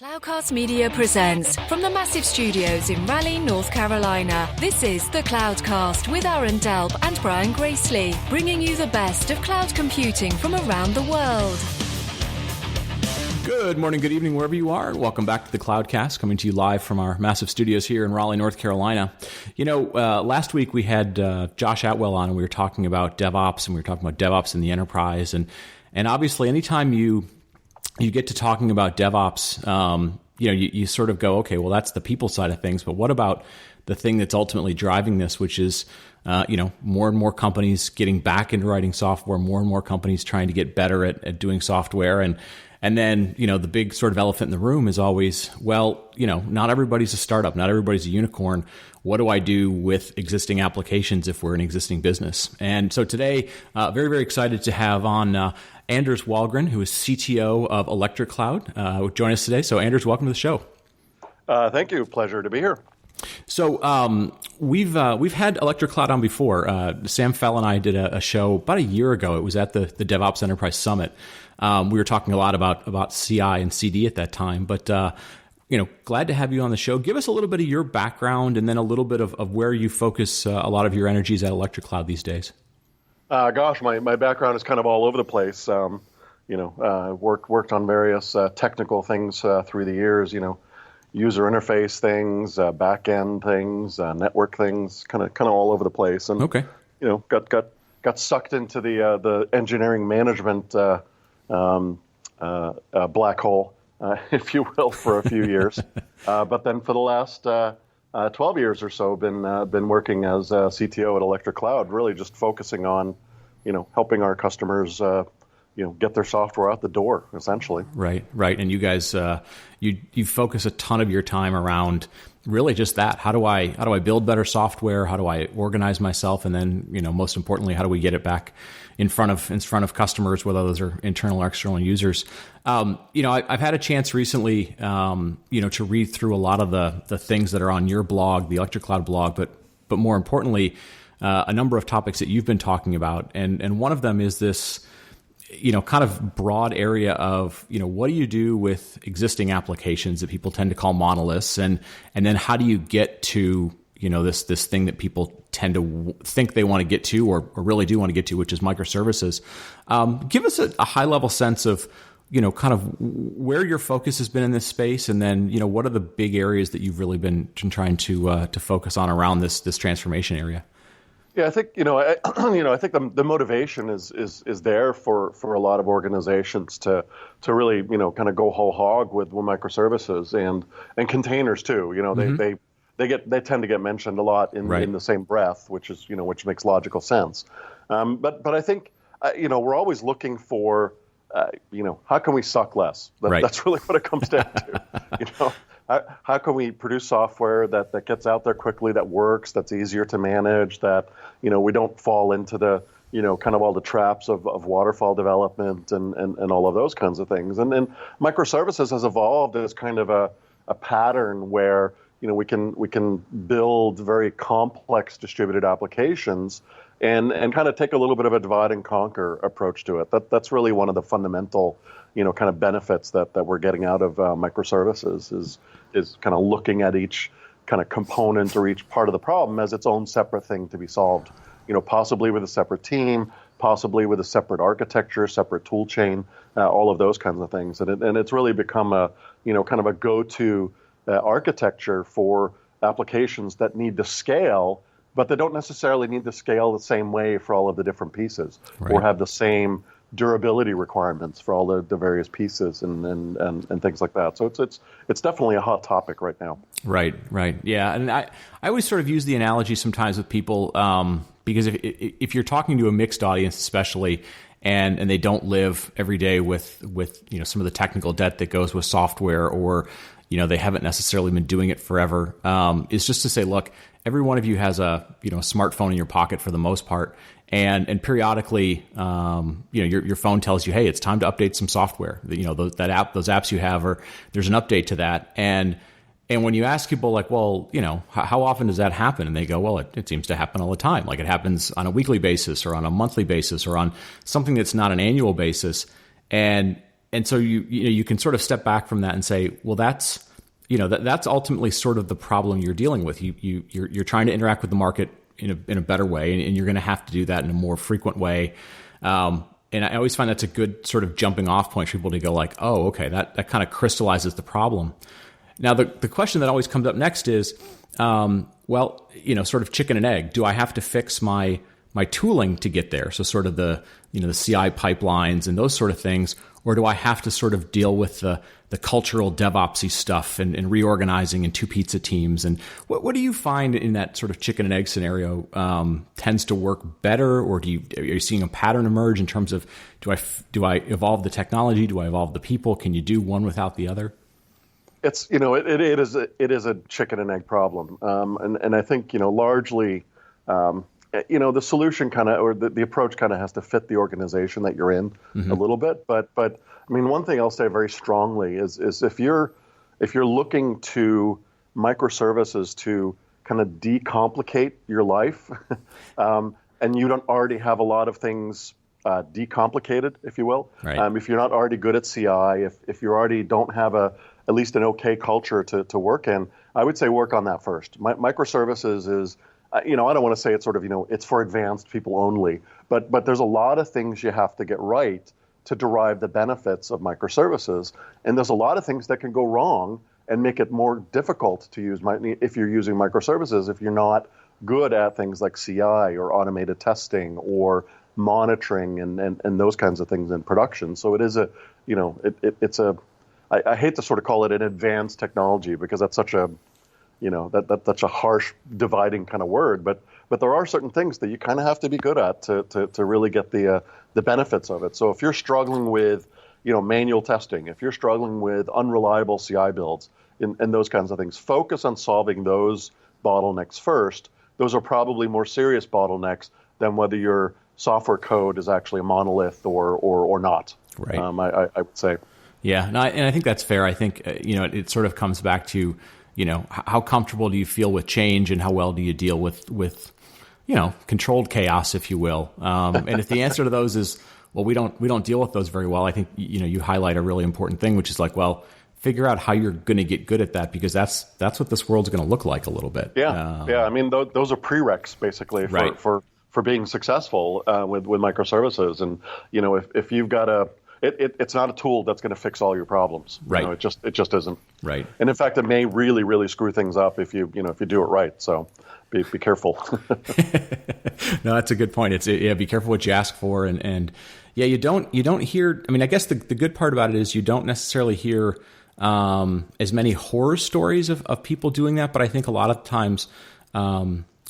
Cloudcast Media presents from the massive studios in Raleigh, North Carolina. This is the Cloudcast with Aaron Delp and Brian Gracely, bringing you the best of cloud computing from around the world. Good morning, good evening, wherever you are. Welcome back to the Cloudcast, coming to you live from our massive studios here in Raleigh, North Carolina. You know, last week we had Josh Atwell on, and we were talking about DevOps, and we were talking about DevOps in the enterprise. And obviously, anytime you get to talking about DevOps, you sort of go, okay, well, that's the people side of things. But what about the thing that's ultimately driving this, which is, more and more companies getting back into writing software, more and more companies trying to get better at doing software. And then, the big sort of elephant in the room is always, well, not everybody's a startup, not everybody's a unicorn. What do I do with existing applications if we're an existing business? And so today, very, very excited to have on Anders Wallgren, who is CTO of Electric Cloud, join us today. So Anders, welcome to the show. Thank you. Pleasure to be here. So we've had Electric Cloud on before. Sam Fell and I did a show about a year ago. It was at the DevOps Enterprise Summit. We were talking a lot about CI and CD at that time, but glad to have you on the show. Give us a little bit of your background and then a little bit of where you focus a lot of your energies at Electric Cloud these days. My background is kind of all over the place. Worked on various technical things through the years. User interface things, back end things, network things, kind of all over the place. And okay, got sucked into the engineering management black hole, if you will, for a few years. But then for the last 12 years or so, been working as a CTO at Electric Cloud, really just focusing on, helping our customers, get their software out the door, essentially. Right. And you guys, you focus a ton of your time around really just that. How do I build better software? How do I organize myself? And then, most importantly, how do we get it back in front of customers, whether those are internal or external users? I've had a chance recently, to read through a lot of the things that are on your blog, the Electric Cloud blog, but more importantly, a number of topics that you've been talking about. And one of them is this, kind of broad area of, what do you do with existing applications that people tend to call monoliths? And then how do you get to, this thing that people tend to think they want to get to or really do want to get to, which is microservices. Give us a high level sense of, kind of where your focus has been in this space. And then, what are the big areas that you've really been trying to focus on around this transformation area? Yeah, I think I think the motivation is there for a lot of organizations to really kind of go whole hog with microservices and containers too. Mm-hmm. They tend to get mentioned a lot in the same breath, which is which makes logical sense. But I think we're always looking for how can we suck less? That's really what it comes down to. How can we produce software that gets out there quickly, that works, that's easier to manage, that we don't fall into the kind of all the traps of waterfall development and all of those kinds of things. And microservices has evolved as kind of a pattern where we can build very complex distributed applications and kind of take a little bit of a divide and conquer approach to it. That's really one of the fundamental kind of benefits that we're getting out of microservices is kind of looking at each kind of component or each part of the problem as its own separate thing to be solved, possibly with a separate team, possibly with a separate architecture, separate tool chain, all of those kinds of things. And it's really become a, kind of a go-to architecture for applications that need to scale, but they don't necessarily need to scale the same way for all of the different pieces or have the same durability requirements for all the various pieces and things like that. So it's definitely a hot topic right now. Right. Yeah. And I always sort of use the analogy sometimes with people because if you're talking to a mixed audience, especially, and they don't live every day with some of the technical debt that goes with software, or they haven't necessarily been doing it forever, is just to say, look, every one of you has a smartphone in your pocket for the most part. And periodically, your phone tells you, hey, it's time to update some software. Those apps you have, or there's an update to that. And when you ask people like, well, how often does that happen? And they go, well, it seems to happen all the time. Like it happens on a weekly basis or on a monthly basis or on something that's not an annual basis. And and so you can sort of step back from that and say, well, that's ultimately sort of the problem you're dealing with. You're trying to interact with the market in a better way, and you're going to have to do that in a more frequent way. And I always find that's a good sort of jumping off point for people to go like, oh, okay, that kind of crystallizes the problem. Now, the question that always comes up next is, well, sort of chicken and egg. Do I have to fix my tooling to get there? So sort of the CI pipelines and those sort of things, or do I have to sort of deal with the cultural DevOpsy stuff and reorganizing in two pizza teams? And what do you find in that sort of chicken and egg scenario tends to work better, or are you seeing a pattern emerge in terms of do I evolve the technology? Do I evolve the people? Can you do one without the other? It's it is a chicken and egg problem, and I think largely. The solution kind of, or the approach kind of has to fit the organization that you're in a little bit. But I mean, one thing I'll say very strongly is if you're looking to microservices to kind of decomplicate your life, and you don't already have a lot of things decomplicated, if you will, right. If you're not already good at CI, if you already don't have at least an okay culture to work in, I would say work on that first. Microservices is. I don't want to say it's sort of, it's for advanced people only, but there's a lot of things you have to get right to derive the benefits of microservices. And there's a lot of things that can go wrong and make it more difficult to use if you're using microservices, if you're not good at things like CI or automated testing or monitoring and those kinds of things in production. So it is I hate to sort of call it an advanced technology because that's such a, that's a harsh dividing kind of word, but there are certain things that you kind of have to be good at to really get the benefits of it. So if you're struggling with, manual testing, if you're struggling with unreliable CI builds and those kinds of things, focus on solving those bottlenecks first. Those are probably more serious bottlenecks than whether your software code is actually a monolith or not. Right. I would say. Yeah, and I think that's fair. I think it sort of comes back to how comfortable do you feel with change, and how well do you deal with controlled chaos, if you will. And if the answer to those is, well, we don't deal with those very well, I think you highlight a really important thing, which is like, well, figure out how you're going to get good at that, because that's what this world's going to look like a little bit. Yeah. I mean, those are prereqs basically for being successful with microservices. And if you've got it's not a tool that's going to fix all your problems. Right. It just isn't. Right. And in fact, it may really, really screw things up if you do it right. So be careful. No, that's a good point. Be careful what you ask for. And you don't hear, I mean, I guess the good part about it is you don't necessarily hear as many horror stories of people doing that. But I think a lot of times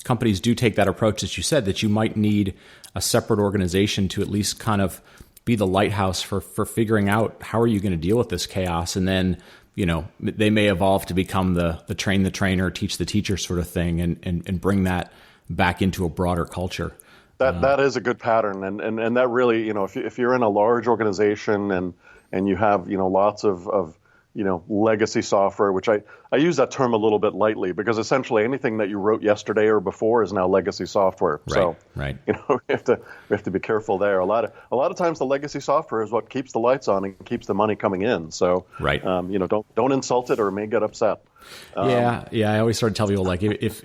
companies do take that approach, as you said, that you might need a separate organization to at least kind of be the lighthouse for figuring out how are you going to deal with this chaos. And then, they may evolve to become the train the trainer, teach the teacher sort of thing, and bring that back into a broader culture. That is a good pattern. And that really, if you're in a large organization and you have, lots of legacy software, which I use that term a little bit lightly, because essentially anything that you wrote yesterday or before is now legacy software. Right, so right. We have to be careful there. A lot of times the legacy software is what keeps the lights on and keeps the money coming in. So right. Don't insult it or it may get upset. Yeah. I always sort of tell people, like, if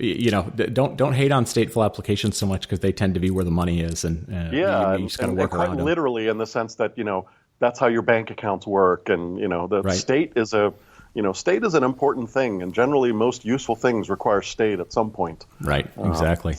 don't hate on stateful applications so much, because they tend to be where the money is, and you just got to work around them. Literally, in the sense that that's how your bank accounts work, and the right. state is state is an important thing, and generally most useful things require state at some point. Right. Exactly.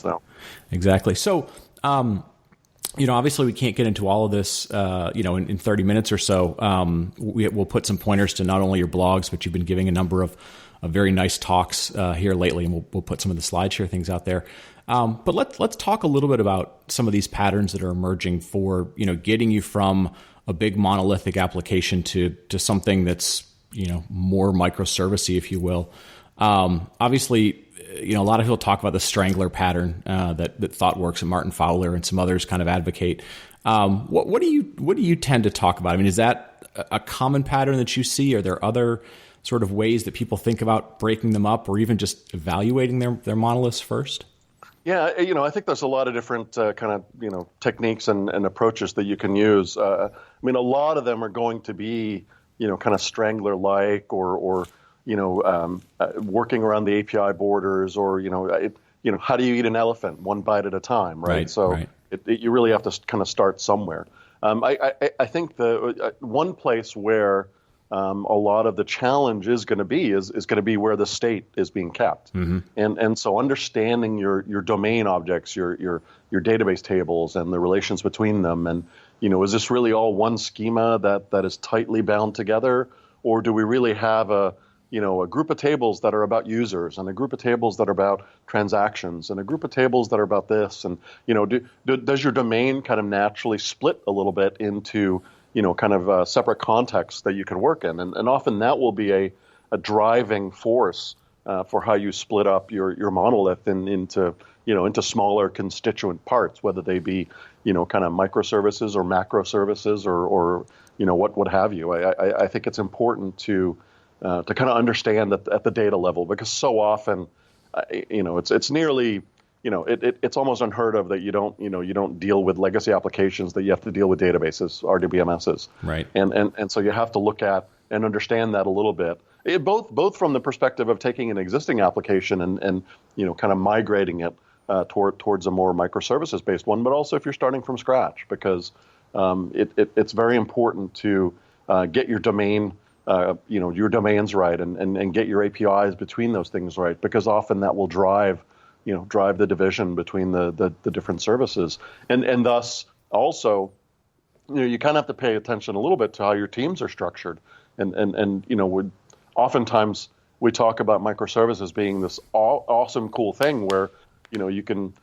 Exactly. So, obviously we can't get into all of this, in 30 minutes or so. We'll put some pointers to not only your blogs, but you've been giving a number of very nice talks here lately, and we'll put some of the SlideShare things out there. But let's talk a little bit about some of these patterns that are emerging for getting you from a big monolithic application to something that's more microservice-y, if you will. Obviously, a lot of people talk about the strangler pattern that ThoughtWorks and Martin Fowler and some others kind of advocate. What do you tend to talk about? I mean, is that a common pattern that you see? Are there other sort of ways that people think about breaking them up, or even just evaluating their monoliths first? Yeah, I think there's a lot of different kind of techniques and approaches that you can use. I mean, a lot of them are going to be kind of Strangler-like or working around the API borders, or how do you eat an elephant one bite at a time, right? So you really have to kind of start somewhere. I think the one place where a lot of the challenge is going to be is going to be where the state is being kept, and so understanding your domain objects, your database tables, and the relations between them, and is this really all one schema that is tightly bound together, or do we really have a group of tables that are about users, and a group of tables that are about transactions, and a group of tables that are about this, and does your domain kind of naturally split a little bit into kind of separate contexts that you can work in, and often that will be a driving force for how you split up your monolith into smaller constituent parts, whether they be kind of microservices or macro services or what have you. I think it's important to kind of understand that at the data level, because so often it's nearly it's almost unheard of that you don't deal with legacy applications, that you have to deal with databases, RDBMSs. Right. And so you have to look at and understand that a little bit. Both from the perspective of taking an existing application and kind of migrating it towards a more microservices based one, but also if you're starting from scratch, because it's very important to get your domain your domains right and get your APIs between those things right, because often that will drive the division between the different services, and thus also you kind of have to pay attention a little bit to how your teams are structured, and oftentimes we talk about microservices being this awesome cool thing where you can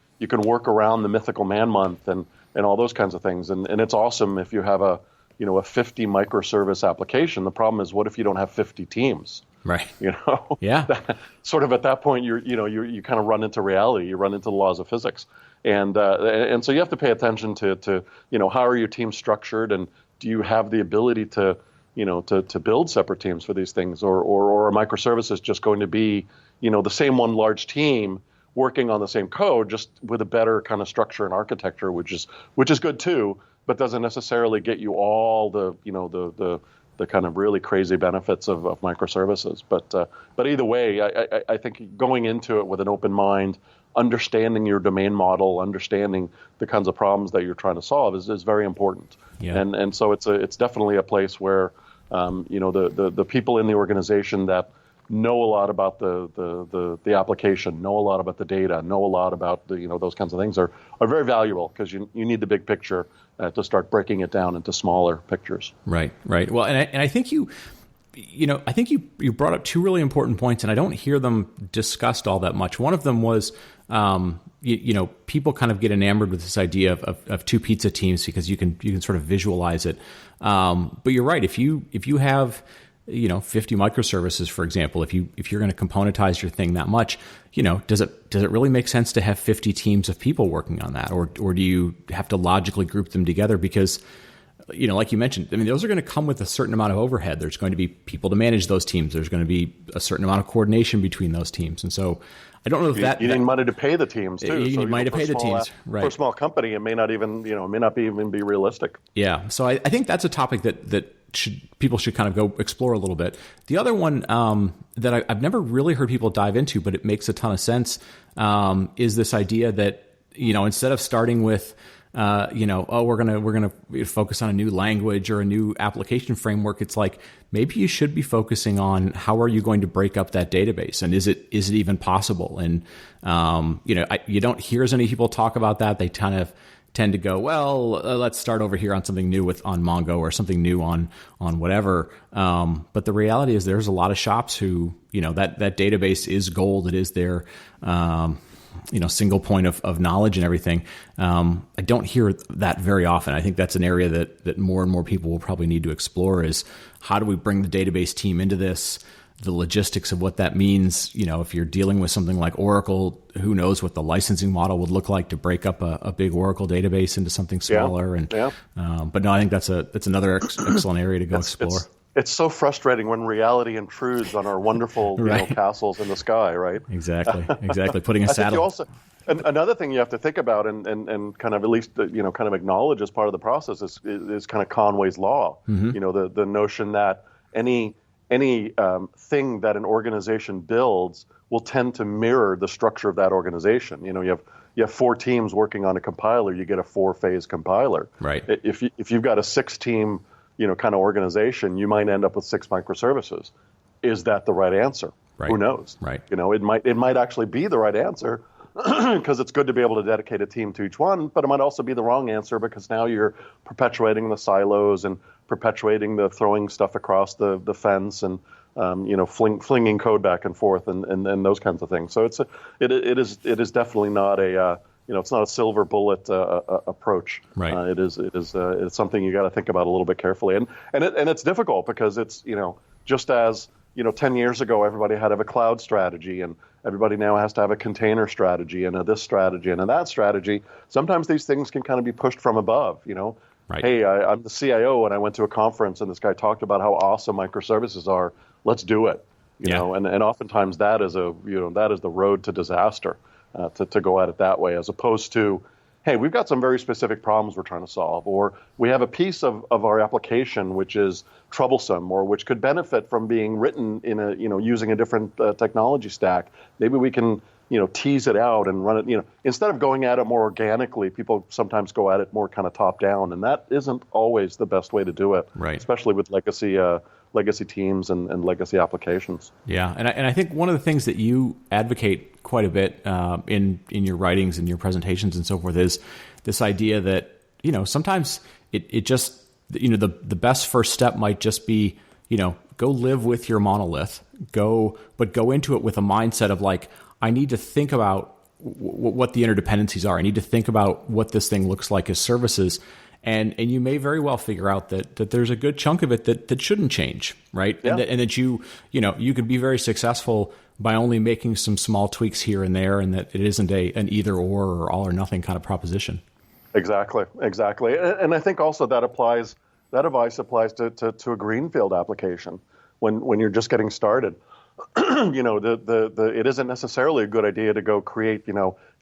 work around the mythical man month and all those kinds of things, and it's awesome if you have a 50 microservice application. The problem is, what if you don't have 50 teams? Right. Yeah. Sort of at that point, you kind of run into reality. You run into the laws of physics, and so you have to pay attention to how are your teams structured, and do you have the ability to build separate teams for these things, or are microservices just going to be the same one large team working on the same code, just with a better kind of structure and architecture, which is good too, but doesn't necessarily get you all the kind of really crazy benefits of microservices. But either way, I think going into it with an open mind, understanding your domain model, understanding the kinds of problems that you're trying to solve is very important. Yeah. And so it's definitely a place where the people in the organization that know a lot about the application, know a lot about the data, know a lot about those kinds of things are very valuable, because you need the big picture to start breaking it down into smaller pictures. Right. Well, and I think you brought up two really important points, and I don't hear them discussed all that much. One of them was, people kind of get enamored with this idea of two pizza teams because you can sort of visualize it. But you're right. If you have 50 microservices, for example, if you're going to componentize your thing that much, does it really make sense to have 50 teams of people working on that, or do you have to logically group them together? Because like you mentioned, I mean, those are going to come with a certain amount of overhead. There's going to be people to manage those teams. There's going to be a certain amount of coordination between those teams, and so I don't know if you need money to pay the teams too. You need money to pay the teams, right? For a small company, it may not even be realistic. Yeah, so I think that's a topic that people should kind of go explore a little bit. The other one that I've never really heard people dive into, but it makes a ton of sense, is this idea that instead of starting with we're gonna focus on a new language or a new application framework, it's like maybe you should be focusing on how are you going to break up that database, and is it even possible? And you don't hear as many people talk about that. They kind of tend to go, well, let's start over here on something new on Mongo, or something new on whatever. But the reality is there's a lot of shops who, that database is gold. It is their, single point of knowledge and everything. I don't hear that very often. I think that's an area that more and more people will probably need to explore, is how do we bring the database team into this? The logistics of what that means. If you're dealing with something like Oracle, who knows what the licensing model would look like to break up a big Oracle database into something smaller. But no, I think that's another excellent area to go explore. it's so frustrating when reality intrudes on our wonderful right. castles in the sky, right? Exactly. Putting a satellite. Another thing you have to think about and kind of at least kind of acknowledge as part of the process is kind of Conway's law. Mm-hmm. The notion that any thing that an organization builds will tend to mirror the structure of that organization. You have 4 teams working on a compiler, you get a 4-phase compiler. Right. If you've got a 6-team kind of organization, you might end up with 6 microservices. Is that the right answer? Right. Who knows? Right. It might actually be the right answer because it's good to be able to dedicate a team to each one, but it might also be the wrong answer because now you're perpetuating the silos and perpetuating the throwing stuff across the fence and flinging code back and forth and those kinds of things. So it is definitely not it's not a silver bullet approach. Right. It's something you got to think about a little bit carefully, and it's difficult because it's just as 10 years ago everybody had to have a cloud strategy and everybody now has to have a container strategy and a this strategy and a that strategy. Sometimes these things can kind of be pushed from above. Right. Hey, I'm the CIO and I went to a conference and this guy talked about how awesome microservices are. Let's do it. And oftentimes that is the road to disaster. To go at it that way, as opposed to, hey, we've got some very specific problems we're trying to solve, or we have a piece of our application which is troublesome, or which could benefit from being written in a using a different technology stack. Maybe we can tease it out and run it. Instead of going at it more organically, people sometimes go at it more kind of top down, and that isn't always the best way to do it. Right. Especially with legacy teams and legacy applications. Yeah, and I think one of the things that you advocate quite a bit in your writings and your presentations and so forth is this idea that sometimes it just the best first step might just be go live with your monolith, go into it with a mindset of like, I need to think about what the interdependencies are. I need to think about what this thing looks like as services. And you may very well figure out that there's a good chunk of it that shouldn't change, right? Yeah. And that you can be very successful by only making some small tweaks here and there, and that it isn't an either or all or nothing kind of proposition. Exactly. And I think also that advice applies to a greenfield application when you're just getting started. It isn't necessarily a good idea to go create,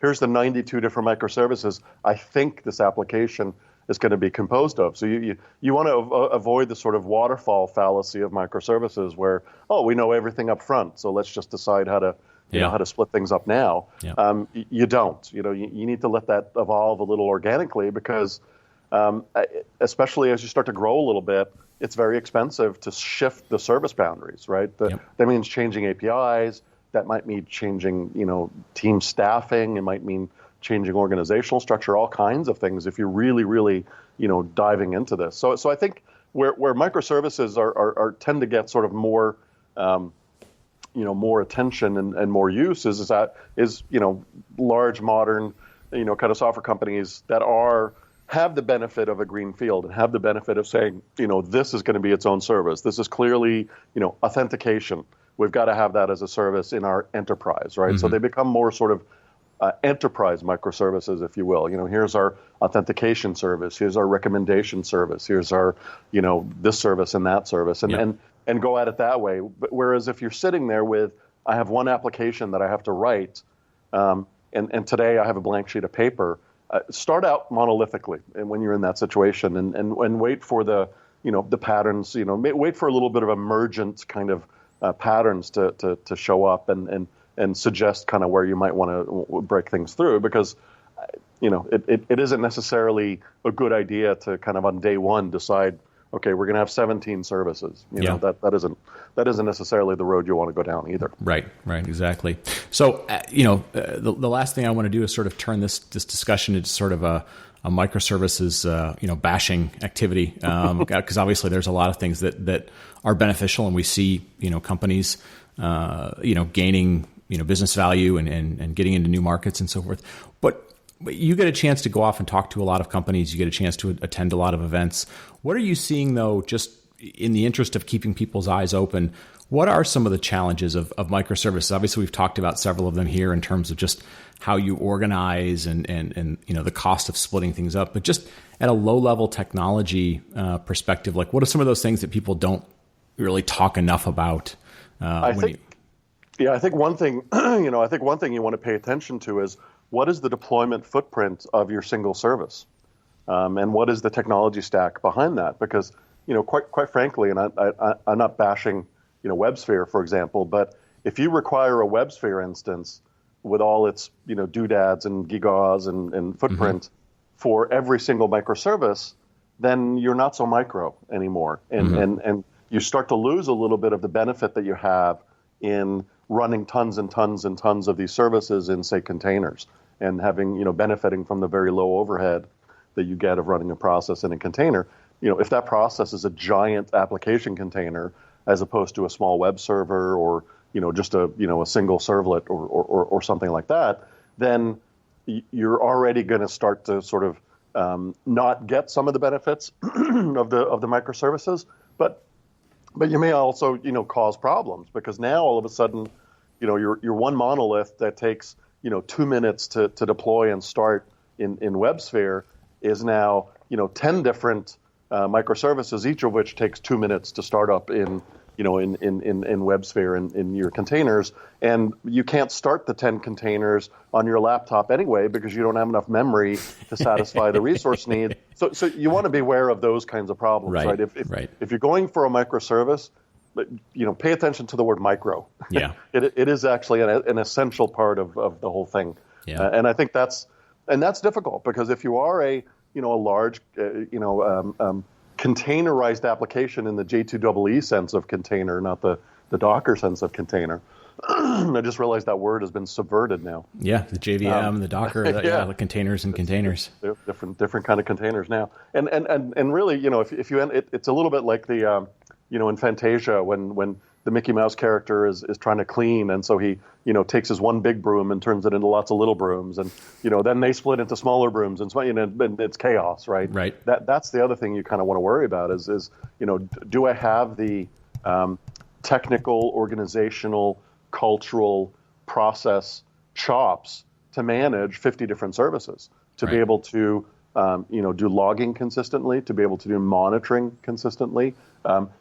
here's the 92 different microservices I think this application is going to be composed of. So you want to avoid the sort of waterfall fallacy of microservices where, we know everything up front, so let's just decide how to split things up now. Yeah. You don't. You need to let that evolve a little organically because especially as you start to grow a little bit, it's very expensive to shift the service boundaries, right? That means changing APIs. That might mean changing, team staffing. It might mean changing organizational structure, all kinds of things if you're really, really, diving into this. So I think where microservices are tend to get sort of more, more attention and more use is large modern, kind of software companies that have the benefit of a green field and have the benefit of saying, this is going to be its own service. This is clearly, authentication. We've got to have that as a service in our enterprise, right? Mm-hmm. So they become more sort of enterprise microservices, if you will. Here's our authentication service. Here's our recommendation service. Here's our, this service and that service, and go at it that way. But whereas if you're sitting there with, I have one application that I have to write, and today I have a blank sheet of paper. Start out monolithically, and when you're in that situation, and wait for the patterns. Wait for a little bit of emergent kind of patterns to show up and suggest kind of where you might want to break things through, because it isn't necessarily a good idea to kind of on day one decide, okay, we're going to have 17 services. That isn't necessarily the road you want to go down either. Right, exactly. So the last thing I want to do is sort of turn this discussion into sort of a microservices bashing activity, because obviously there's a lot of things that are beneficial, and we see companies gaining business value and getting into new markets and so forth. But you get a chance to go off and talk to a lot of companies. You get a chance to attend a lot of events. What are you seeing, though, just in the interest of keeping people's eyes open? What are some of the challenges of microservices? Obviously, we've talked about several of them here in terms of just how you organize and the cost of splitting things up. But just at a low-level technology perspective, like what are some of those things that people don't really talk enough about. I think one thing, I think one thing you want to pay attention to is what is the deployment footprint of your single service, and what is the technology stack behind that? Because quite frankly, and I'm not bashing WebSphere, for example, but if you require a WebSphere instance with all its doodads and gigaws and footprint for every single microservice, then you're not so micro anymore, and you start to lose a little bit of the benefit that you have in running tons and tons and tons of these services in, say, containers, and having benefiting from the very low overhead that you get of running a process in a container. If that process is a giant application container as opposed to a small web server or just a single servlet or something like that, then you're already going to start to sort of not get some of the benefits of the microservices, but you may also cause problems, because now all of a sudden your one monolith that takes 2 minutes to deploy and start in WebSphere is now 10 different microservices, each of which takes 2 minutes to start up in WebSphere and in your containers, and you can't start the 10 containers on your laptop anyway because you don't have enough memory to satisfy the resource need. So you want to be aware of those kinds of problems, right? If you're going for a microservice, pay attention to the word micro. Yeah, it is actually an essential part of the whole thing. Yeah, and I think that's difficult, because if you are a large containerized application in the J2EE sense of container, not the Docker sense of container. I just realized that word has been subverted now. Yeah, the JVM, the Docker, the containers and containers. Different kind of containers now. And really, if you it's a little bit like the in Fantasia when the Mickey Mouse character is trying to clean, and so he takes his one big broom and turns it into lots of little brooms, and then they split into smaller brooms, and it's chaos, right? Right. That's the other thing you kind of want to worry about is do I have the technical, organizational, cultural process chops to manage 50 different services, to be able to do logging consistently, to be able to do monitoring consistently.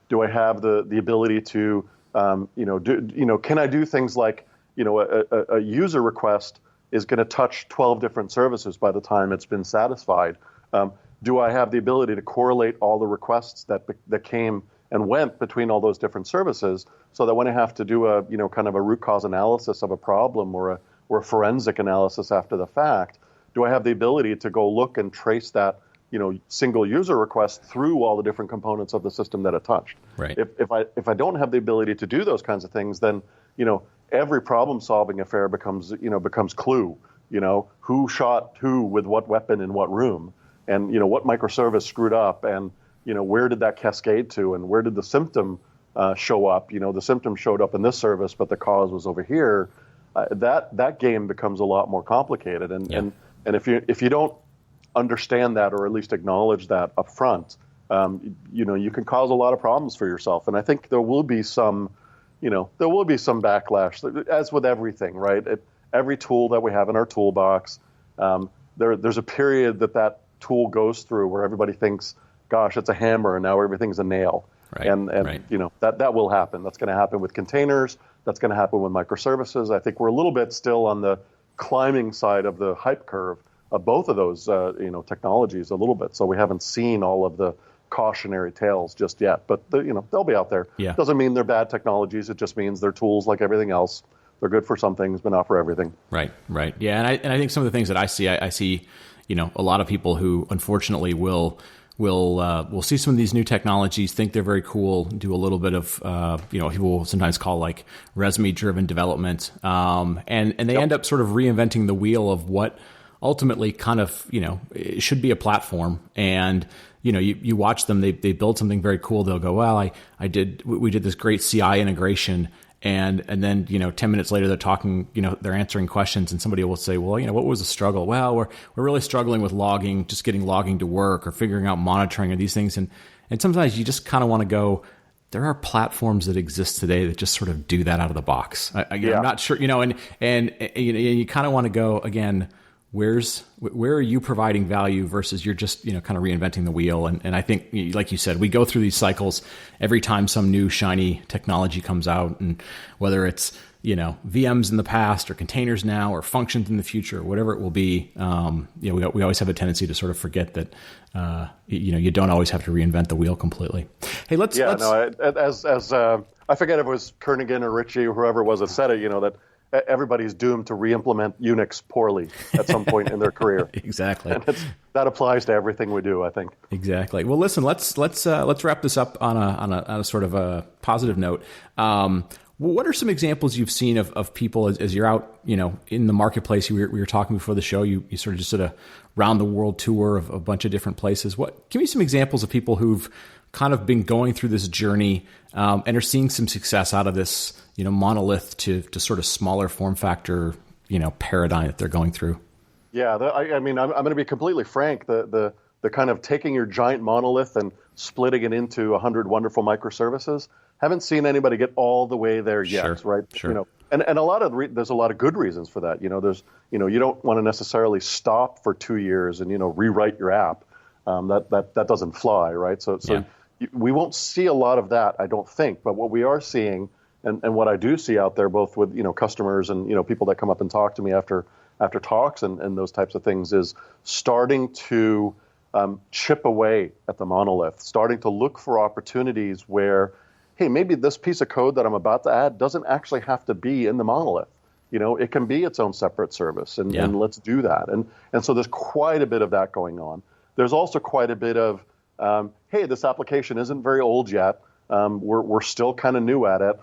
Do I have the ability to can I do things like a user request is going to touch 12 different services by the time it's been satisfied? Do I have the ability to correlate all the requests that came and went between all those different services, so that when I have to do a kind of a root cause analysis of a problem or a forensic analysis after the fact, do I have the ability to go look and trace that single user request through all the different components of the system that it touched? Right. If I don't have the ability to do those kinds of things, then every problem solving affair becomes Clue. Who shot who with what weapon in what room, and what microservice screwed up, and where did that cascade to, and where did the symptom show up? The symptom showed up in this service, but the cause was over here. That game becomes a lot more complicated, and if you don't understand that, or at least acknowledge that up front, you can cause a lot of problems for yourself. And I think there will be some backlash, as with everything, right? Every tool that we have in our toolbox, there's a period that tool goes through where everybody thinks, gosh, it's a hammer, and now everything's a nail. Right. And that will happen. That's going to happen with containers. That's going to happen with microservices. I think we're a little bit still on the climbing side of the hype curve of both of those technologies a little bit. So we haven't seen all of the cautionary tales just yet, but they'll be out there. Yeah. Doesn't mean they're bad technologies. It just means they're tools like everything else. They're good for some things, but not for everything. Right. Yeah, and I think some of the things that I see, a lot of people who unfortunately will see some of these new technologies, think they're very cool, do a little bit of people will sometimes call like resume-driven development, and they end up sort of reinventing the wheel of what ultimately kind of it should be a platform. And you watch them, they build something very cool. They'll go, well, we did this great CI integration. And then 10 minutes later they're talking, they're answering questions, and somebody will say, well, what was the struggle? Well, we're really struggling with logging, just getting logging to work, or figuring out monitoring, or these things. And sometimes you just kind of want to go, there are platforms that exist today that just sort of do that out of the box. I'm not sure, and you kind of want to go again, where are you providing value versus you're just, kind of reinventing the wheel. And I think, like you said, we go through these cycles every time some new shiny technology comes out, and whether it's, VMs in the past or containers now or functions in the future, or whatever it will be. We always have a tendency to sort of forget that, you don't always have to reinvent the wheel completely. Hey, let's. I forget if it was Kernighan or Ritchie or whoever it was that said it, that everybody's doomed to re-implement Unix poorly at some point in their career. Exactly. And that applies to everything we do, I think. Exactly. Well, listen, let's wrap this up on a sort of a positive note. What are some examples you've seen of people as you're out, in the marketplace? We were talking before the show. You sort of just did a round the world tour of a bunch of different places. Give me some examples of people who've kind of been going through this journey and are seeing some success out of this, monolith to sort of smaller form factor, paradigm that they're going through. Yeah, I'm going to be completely frank. The kind of taking your giant monolith and splitting it into 100 wonderful microservices. Haven't seen anybody get all the way there yet, right? Sure. And there's a lot of good reasons for that. There's you don't want to necessarily stop for 2 years and rewrite your app. That doesn't fly, right? So we won't see a lot of that, I don't think. But what we are seeing, and what I do see out there, both with customers and people that come up and talk to me after talks and those types of things, is starting to chip away at the monolith, starting to look for opportunities where, hey, maybe this piece of code that I'm about to add doesn't actually have to be in the monolith. It can be its own separate service, and let's do that. And so there's quite a bit of that going on. There's also quite a bit of, hey, this application isn't very old yet. We're still kind of new at it.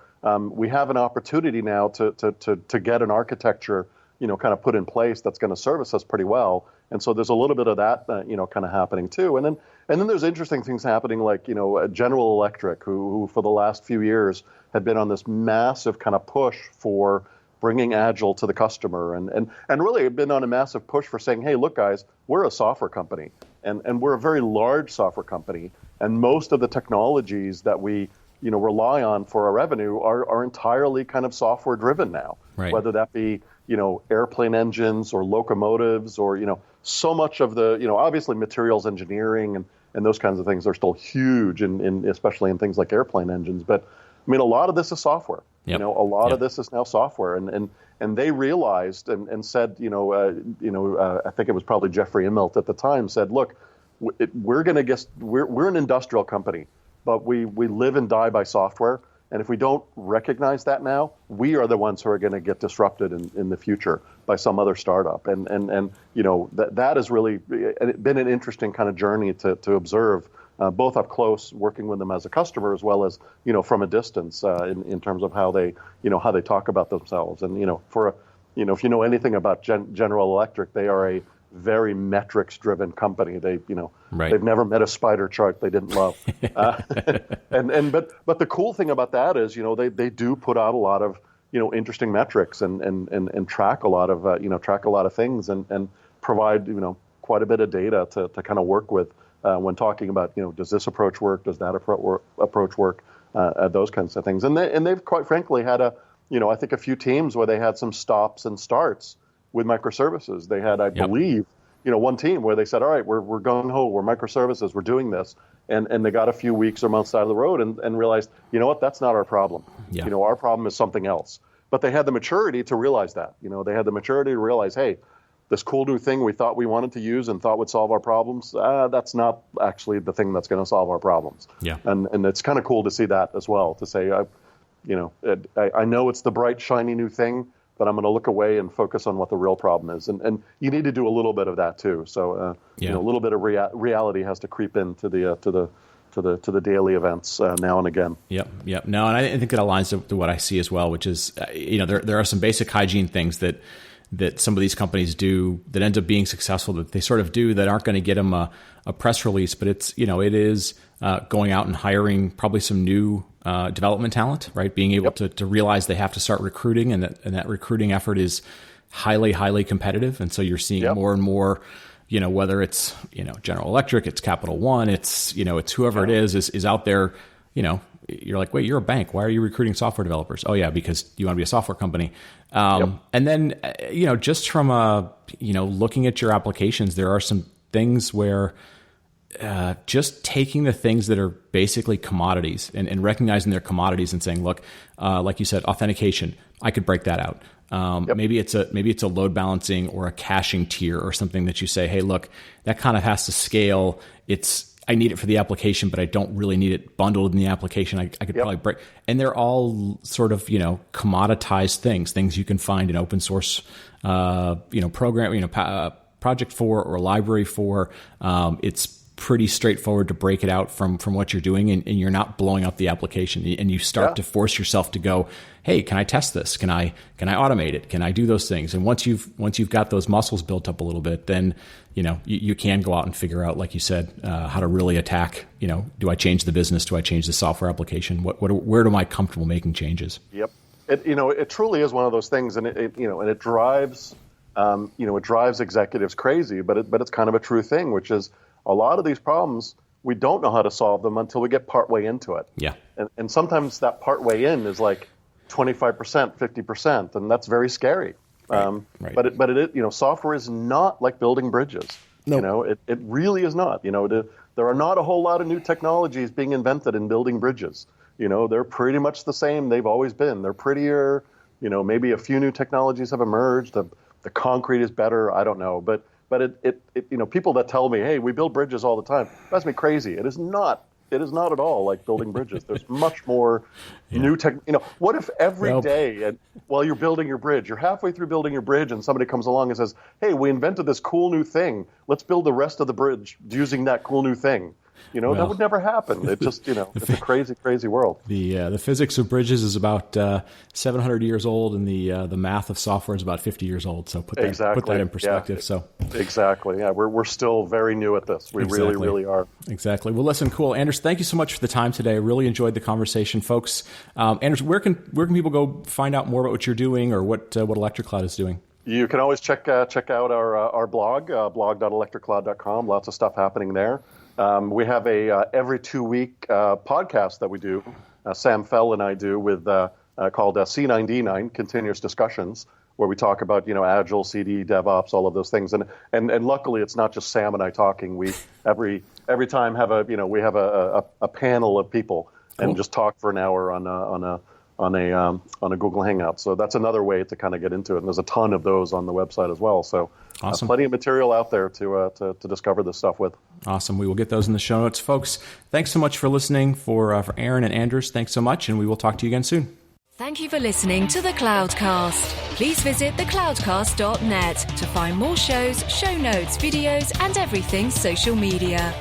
We have an opportunity now to get an architecture, kind of put in place that's going to service us pretty well. And so there's a little bit of that, kind of happening too. And then there's interesting things happening, like, General Electric, who for the last few years had been on this massive kind of push for bringing Agile to the customer, and really have been on a massive push for saying, hey, look, guys, we're a software company, and we're a very large software company, and most of the technologies that we rely on for our revenue are entirely kind of software driven now, right. Whether that be airplane engines or locomotives or so much of the obviously materials engineering and those kinds of things are still huge in especially in things like airplane engines. But I mean, a lot of this is software. Yep. A lot of this is now software, and they realized and said, I think it was probably Jeffrey Immelt at the time said, look, we're an industrial company, but we live and die by software. And if we don't recognize that now, we are the ones who are going to get disrupted in the future by some other startup. And that has really been an interesting kind of journey to observe, both up close, working with them as a customer, as well as from a distance in terms of how they talk about themselves. And if you know anything about General Electric, they are a very metrics-driven company. They've never met a spider chart they didn't love. But the cool thing about that is, they do put out a lot of, interesting metrics and track a lot of things and provide, quite a bit of data to kind of work with when talking about, does this approach work? Does that approach work? Those kinds of things. And they've quite frankly had I think a few teams where they had some stops and starts with microservices. They had, I believe, one team where they said, all right, we're gung-ho, we're microservices, we're doing this. And they got a few weeks or months out of the road and realized, what, that's not our problem. Yeah. Our problem is something else. But they had the maturity to realize that. They had the maturity to realize, hey, this cool new thing we thought we wanted to use and thought would solve our problems, that's not actually the thing that's going to solve our problems. Yeah. And it's kind of cool to see that as well, to say, I know it's the bright, shiny new thing, but I'm going to look away and focus on what the real problem is. And you need to do a little bit of that too. So a little bit of reality has to creep into to the daily events now and again. Yep. No, and I think it aligns to what I see as well, which is there are some basic hygiene things that some of these companies do that ends up being successful, that they sort of do, that aren't going to get them a press release, but it is going out and hiring probably some new development talent, right? Being able to realize they have to start recruiting, and that recruiting effort is highly, highly competitive. And so you're seeing more and more, whether it's, General Electric, it's Capital One, it's whoever it is out there, you're like, wait, you're a bank. Why are you recruiting software developers? Oh yeah, because you want to be a software company. And then, just from looking at your applications, there are some things where just taking the things that are basically commodities and recognizing they're commodities and saying, look, like you said, authentication, I could break that out. Maybe it's a load balancing or a caching tier or something that you say, hey, look, that kind of has to scale. I need it for the application, but I don't really need it bundled in the application. I could probably break. And they're all sort of, commoditized things you can find in open source, program, project for or library for. It's pretty straightforward to break it out from what you're doing, and you're not blowing up the application, and you start to force yourself to go, hey, can I test this? Can I automate it? Can I do those things? And once you've got those muscles built up a little bit, then you can go out and figure out, like you said, how to really attack. Do I change the business? Do I change the software application? Where am I comfortable making changes? Yep. It truly is one of those things, and it drives it drives executives crazy, but it's kind of a true thing, which is a lot of these problems, we don't know how to solve them until we get partway into it. Yeah. And sometimes that partway in is like 25%, 50%, and that's very scary. Right. But it software is not like building bridges. Nope. It really is not. There are not a whole lot of new technologies being invented in building bridges. They're pretty much the same. They've always been. They're prettier. Maybe a few new technologies have emerged. The concrete is better. I don't know, but people that tell me, hey, we build bridges all the time, that's me crazy. It is not at all like building bridges. There's much more new tech. What if every day while you're building your bridge, you're halfway through building your bridge and somebody comes along and says, hey, we invented this cool new thing. Let's build the rest of the bridge using that cool new thing. That would never happen. It just, it's a crazy, crazy world. The physics of bridges is about 700 years old, and the math of software is about 50 years old. So put that in perspective. Yeah. So exactly. Yeah, we're still very new at this. We really, really are. Exactly. Well, listen, cool, Anders. Thank you so much for the time today. I really enjoyed the conversation, folks. Anders, where can people go find out more about what you're doing or what ElectraCloud is doing? You can always check out our blog, blog.electracloud.com. Lots of stuff happening there. We have a every 2-week podcast that we do. Sam Fell and I do with called C9D9 Continuous Discussions, where we talk about Agile, CD, DevOps, all of those things. And luckily, it's not just Sam and I talking. We every time have we have a panel of people and just talk for an hour on a Google Hangout. So that's another way to kind of get into it. And there's a ton of those on the website as well. So awesome. Plenty of material out there to discover this stuff with. Awesome. We will get those in the show notes, folks. Thanks so much for listening. For Aaron and Anders, thanks so much, and we will talk to you again soon. Thank you for listening to the Cloudcast. Please visit thecloudcast.net to find more shows, show notes, videos, and everything social media.